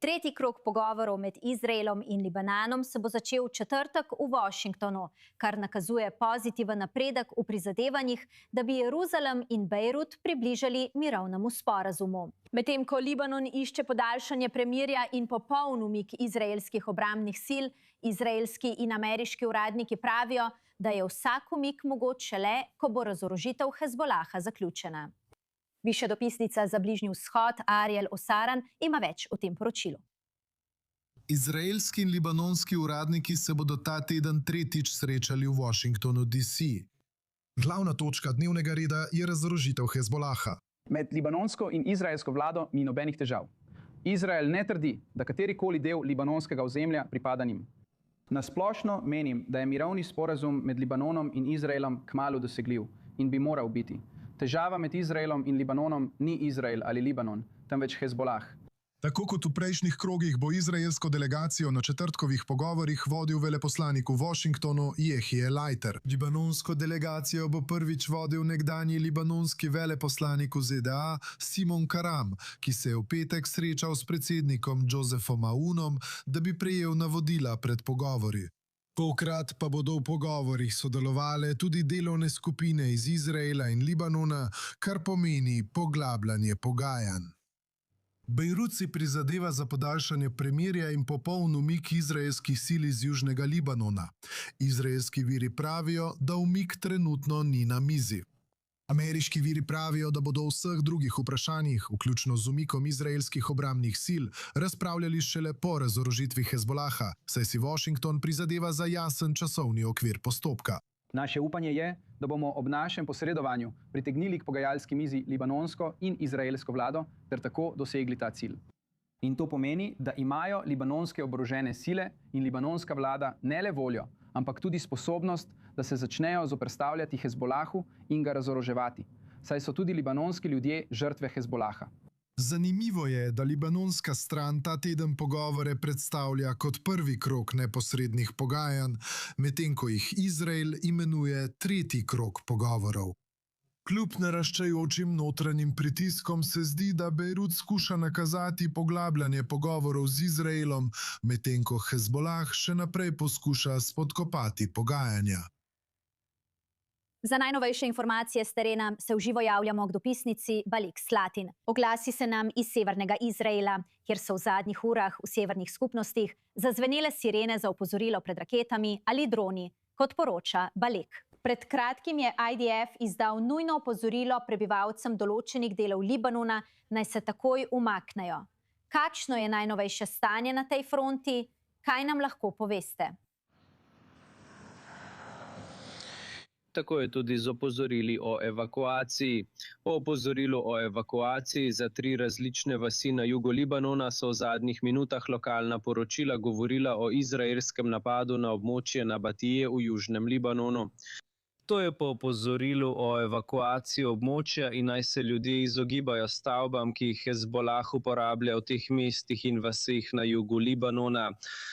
Tretji krog pogovorov med Izraelom in Libananom se bo začel v četrtek v Washingtonu, kar nakazuje pozitiven napredek v prizadevanjih, da bi Jeruzalem in Bejrut približali mirovnemu sporazumu. Medtem ko Libanon išče podaljšanje premirja in popoln umik izraelskih obrambnih sil, izraelski in ameriški uradniki pravijo, da je vsak umik mogoč šele, ko bo razorožitev Hezbolaha zaključena. Višja dopisnica za Bližnji vzhod Ariel Osaran ima več o tem poročilu. Izraelski in libanonski uradniki se bodo ta teden tretjič srečali v Washingtonu, D.C. Glavna točka dnevnega reda je razorožitev Hezbolaha. Med libanonsko in izraelsko vlado ni nobenih težav. Izrael ne trdi, da katerikoli del libanonskega ozemlja pripada njim. Na splošno menim, da je mirovni sporazum med Libanonom in Izraelom kmalu dosegljiv in bi moral biti. Težava med Izraelom in Libanonom ni Izrael ali Libanon, temveč Hezbolah. Tako kot v prejšnjih krogih bo izraelsko delegacijo na četrtkovih pogovorih vodil veleposlanik v Washingtonu Jehije Leiter. Libanonsko delegacijo bo prvič vodil nekdanji libanonski veleposlanik v ZDA Simon Karam, ki se je v petek srečal s predsednikom Josephom Aunom, da bi prejel navodila pred pogovori. Tokrat pa bodo v pogovorih sodelovale tudi delovne skupine iz Izraela in Libanona, kar pomeni poglabljanje pogajanj. Bejrut si prizadeva za podaljšanje premirja in popoln umik izraelskih sil iz južnega Libanona. Izraelski viri pravijo, da umik trenutno ni na mizi. Ameriški viri pravijo, da bodo o vseh drugih vprašanjih, vključno z umikom izraelskih obrambnih sil, razpravljali šele po razorožitvi Hezbolaha, saj si Washington prizadeva za jasen časovni okvir postopka. Naše upanje je, da bomo ob našem posredovanju pritegnili k pogajalski mizi libanonsko in izraelsko vlado ter tako dosegli ta cilj. In to pomeni, da imajo libanonske oborožene sile in libanonska vlada ne le voljo, ampak tudi sposobnost, da se začnejo zoperstavljati Hezbolahu in ga razoroževati, saj so tudi libanonski ljudje žrtve Hezbolaha. Zanimivo je, da libanonska stran ta teden pogovore predstavlja kot prvi krog neposrednih pogajanj, medtem ko jih Izrael imenuje tretji krog pogovorov. Kljub naraščajočim notranjim pritiskom se zdi, da Bejrut skuša nakazati poglabljanje pogovorov z Izraelom, medtem ko Hezbolah še naprej poskuša spodkopati pogajanja. Za najnovejše informacije s terena se v živo javljamo k dopisnici Balik Slatin. Oglasi se nam iz severnega Izraela, kjer so v zadnjih urah v severnih skupnostih zazvenele sirene za opozorilo pred raketami ali droni, kot poroča Balik. Pred kratkim je IDF izdal nujno opozorilo prebivalcem določenih delov Libanona, naj se takoj umaknejo. Kakšno je najnovejše stanje na tej fronti? Kaj nam lahko poveste? Tako je tudi z opozorili o evakuaciji. O opozorilu o evakuaciji za 3 različne vasi na jugu Libanona so v zadnjih minutah lokalna poročila govorila o izraelskem napadu na območje Nabatije v južnem Libanonu. To je po opozorilu o evakuaciji območja in naj se ljudje izogibajo stavbam, ki jih Hezbolah uporablja v teh mestih in vaseh na jugu Libanona.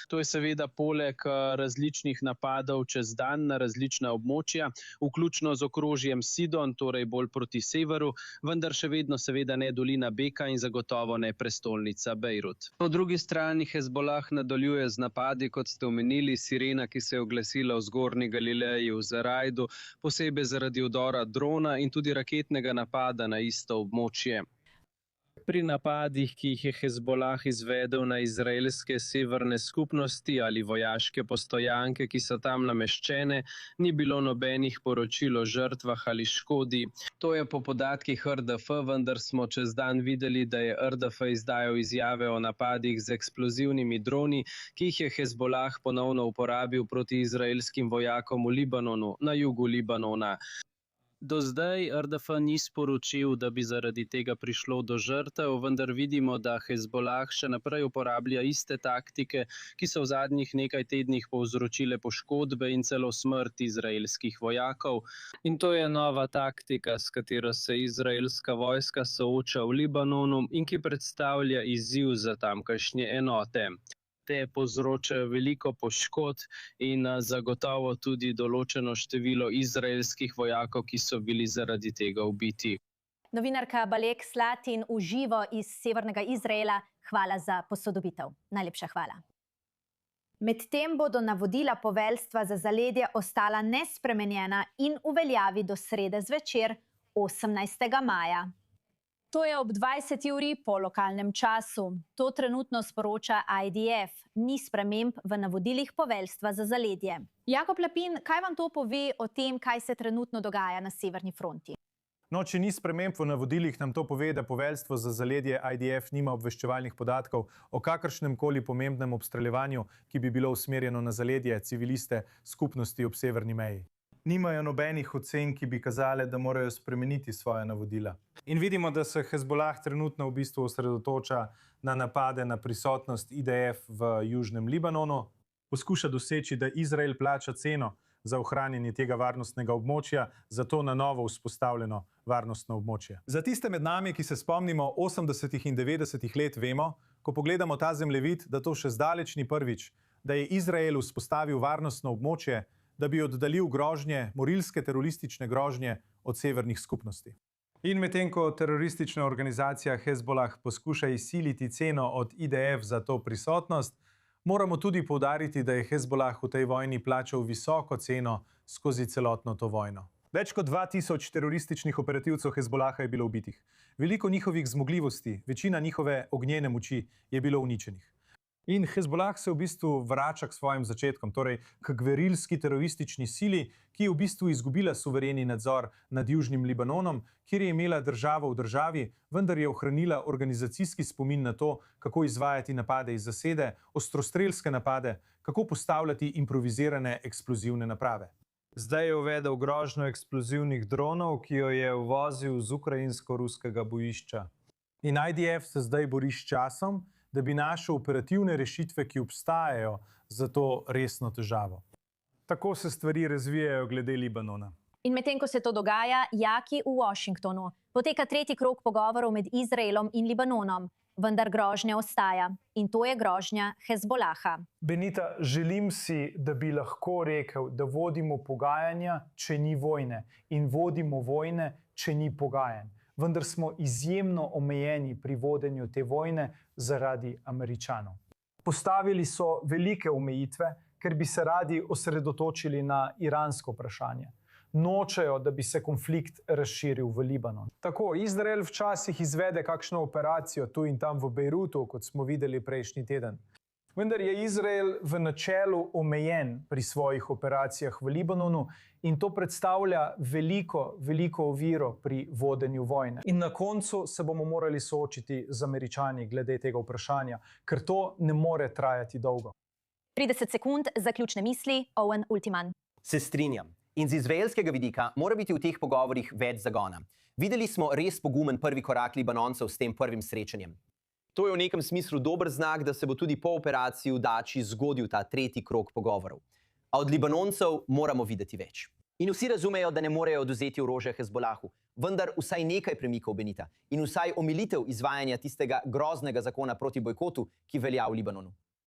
To je seveda poleg različnih napadov čez dan na različna območja, vključno z okrožjem Sidon, torej bolj proti severu, vendar še vedno seveda ne dolina Beka in zagotovo ne prestolnica Bejrut. Po drugi strani Hezbolah nadaljuje z napadi, kot ste omenili, sirena, ki se je oglasila v Zgornji Galileji v Zarajdu, posebej zaradi vdora drona in tudi raketnega napada na isto območje. Pri napadih, ki jih je Hezbolah izvedel na izraelske severne skupnosti ali vojaške postojanke, ki so tam nameščene, ni bilo nobenih poročil o žrtvah ali škodi. To je po podatkih RDF, vendar smo čez dan videli, da je RDF izdajal izjave o napadih z eksplozivnimi droni, ki jih je Hezbolah ponovno uporabil proti izraelskim vojakom v Libanonu, na jugu Libanona. Do zdaj RDF ni sporočil, da bi zaradi tega prišlo do žrtev, vendar vidimo, da Hezbolah še naprej uporablja iste taktike, ki so v zadnjih nekaj tednih povzročile poškodbe in celo smrt izraelskih vojakov. In to je nova taktika, s katero se izraelska vojska sooča v Libanonu in ki predstavlja izziv za tamkajšnje enote. Te povzročajo veliko poškodb in zagotovo tudi določeno število izraelskih vojakov, ki so bili zaradi tega ubiti. Novinarka Balik Slatin v živo iz severnega Izraela. Hvala za posodobitev. Najlepša hvala. Medtem bodo navodila poveljstva za zaledje ostala nespremenjena in v veljavi do srede zvečer 18. maja. To je ob 20. uri po lokalnem času. To trenutno sporoča IDF. Ni sprememb v navodilih poveljstva za zaledje. Jakob Lapin, kaj vam to pove o tem, kaj se trenutno dogaja na severni fronti? No, če ni sprememb v navodilih, nam to pove, da poveljstvo za zaledje IDF nima obveščevalnih podatkov o kakršnem koli pomembnem obstreljevanju, ki bi bilo usmerjeno na zaledje civiliste skupnosti ob severni meji. Nimajo nobenih ocen, ki bi kazale, da morajo spremeniti svoje navodila. In vidimo, da se Hezbolah trenutno v bistvu osredotoča na napade na prisotnost IDF v južnem Libanonu, poskuša doseči, da Izrael plača ceno za ohranjanje tega varnostnega območja, za to na novo vzpostavljeno varnostno območje. Za tiste med nami, ki se spomnimo 80. in 90. let, vemo, ko pogledamo ta zemljevid, da to še zdaleč ni prvič, da je Izrael vzpostavil varnostno območje, da bi oddaljil grožnje, morilske teroristične grožnje od severnih skupnosti. In medtem ko teroristična organizacija Hezbolah poskuša izsiliti ceno od IDF za to prisotnost, moramo tudi poudariti, da je Hezbolah v tej vojni plačal visoko ceno skozi celotno to vojno. Več kot 2000 terorističnih operativcev Hezbolaha je bilo ubitih. Veliko njihovih zmogljivosti, večina njihove ognjene moči je bilo uničenih. In Hezbolah se v bistvu vrača k svojim začetkom, torej k gverilski teroristični sili, ki je v bistvu izgubila suvereni nadzor nad južnim Libanonom, kjer je imela državo v državi, vendar je ohranila organizacijski spomin na to, kako izvajati napade iz zasede, ostrostrelske napade, kako postavljati improvizirane eksplozivne naprave. Zdaj je uvedel grožnjo eksplozivnih dronov, ki jo je uvozil z ukrajinsko-ruskega bojišča. In IDF se zdaj bori s časom, da bi našel operativne rešitve, ki obstajajo za to resno težavo. Tako se stvari razvijajo glede Libanona. In medtem, ko se to dogaja, Jaki v Washingtonu, poteka tretji krog pogovorov med Izraelom in Libanonom, vendar grožnja ostaja. In to je grožnja Hezbolaha. Benita, želim si, da bi lahko rekel, da vodimo pogajanja, če ni vojne, in vodimo vojne, če ni pogajanj. Vendar smo izjemno omejeni pri vodenju te vojne zaradi Američanov. Postavili so velike omejitve, ker bi se radi osredotočili na iransko vprašanje. Nočejo, da bi se konflikt razširil v Libanon. Tako, Izrael včasih izvede kakšno operacijo tu in tam v Bejrutu, kot smo videli prejšnji teden. Vendar je Izrael v načelu omejen pri svojih operacijah v Libanonu in to predstavlja veliko oviro pri vodenju vojne. In na koncu se bomo morali soočiti z Američani glede tega vprašanja, ker to ne more trajati dolgo. 30 sekund, zaključne misli, Owen Ultiman. Se strinjam. In z izraelskega vidika mora biti v teh pogovorih več zagona. Videli smo res pogumen prvi korak Libanoncev s tem prvim srečanjem. To je v nekem smislu dober znak, da se bo tudi po operaciji v Dači zgodil ta tretji krog pogovorov. A od Libanoncev moramo videti več. In vsi razumejo, da ne morejo odvzeti orožja Hezbolahu, vendar vsaj nekaj premikov, Benita, in vsaj omilitev izvajanja tistega groznega zakona proti bojkotu, ki velja v Libanonu.